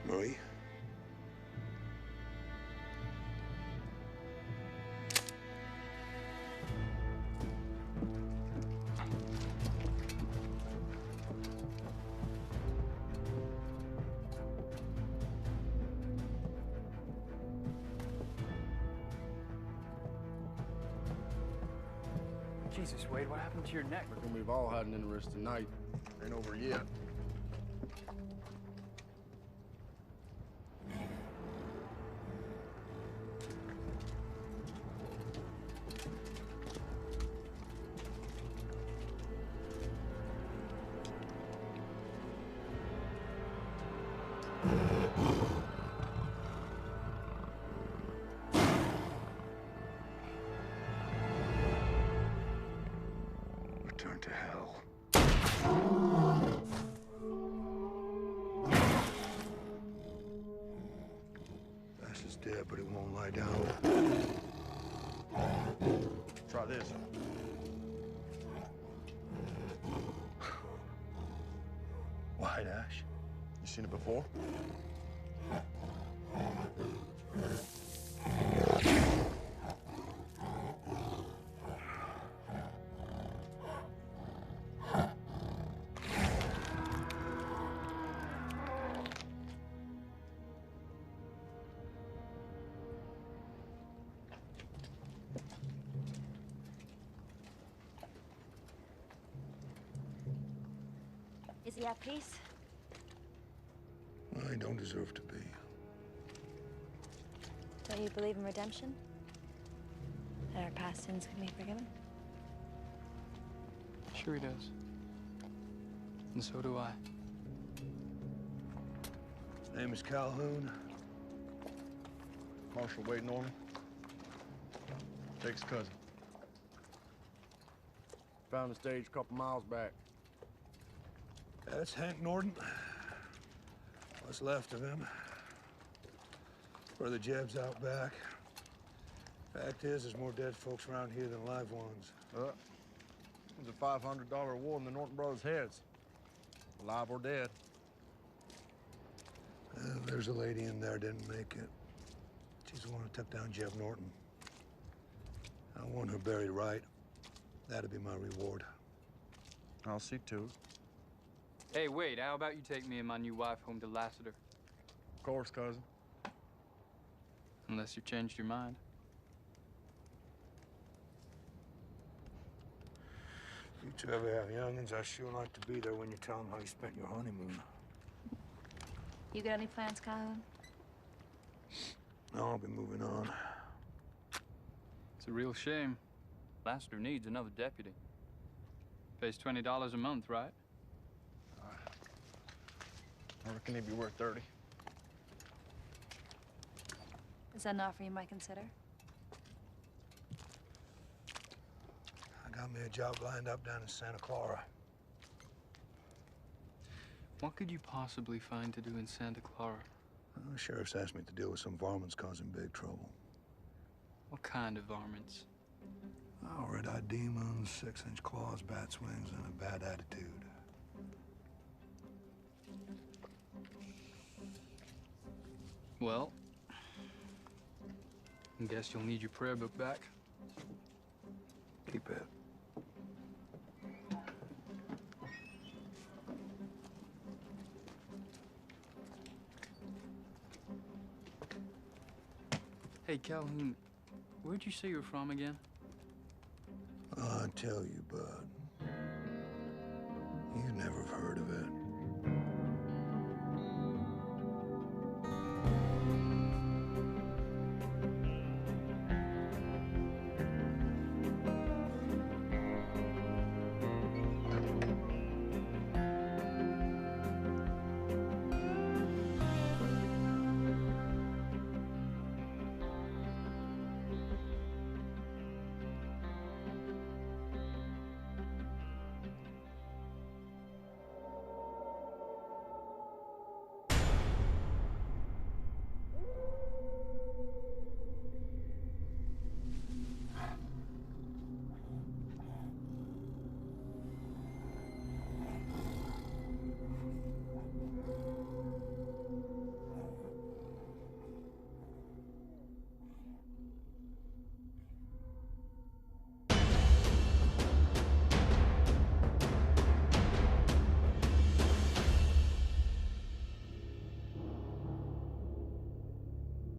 Marie? Jesus, Wade, what happened to your neck? Reckon we've all had an interesting night. Ain't over yet. Return to hell. Bastard's dead, but it won't lie down. Try this. White ash. You seen it before? Is he at peace? Well, he don't deserve to be. Don't you believe in redemption? That our past sins can be forgiven? Sure he does. And so do I. His name is Calhoun. Marshal Wade Norman. Jake's cousin. Found the stage a couple miles back. That's Hank Norton. What's left of him. Brother Jeb's out back. Fact is, there's more dead folks around here than live ones. There's a $500 award in the Norton brothers' heads. Alive or dead. There's a lady in there didn't make it. She's the one who took down Jeb Norton. I want her buried right. That'd be my reward. I'll see to it. Hey, Wade, how about you take me and my new wife home to Lassiter? Of course, cousin. Unless you changed your mind. You two ever have youngins, I sure like to be there when you tell them how you spent your honeymoon. You got any plans, Calhoun? No, I'll be moving on. It's a real shame. Lassiter needs another deputy. Pays $20 a month, right? I reckon he'd be worth 30. Is that an offer you might consider? I got Got me a job lined up down in Santa Clara. What could you possibly find to do in Santa Clara? The sheriff's asked me to deal with some varmints causing big trouble. What kind of varmints? Oh, red-eyed demons, 6-inch claws, bat's wings, and a bad attitude. Well, I guess you'll need your prayer book back. Keep it. Hey, Calhoun, where'd you say you're from again? I tell you, bud. You've never heard of it.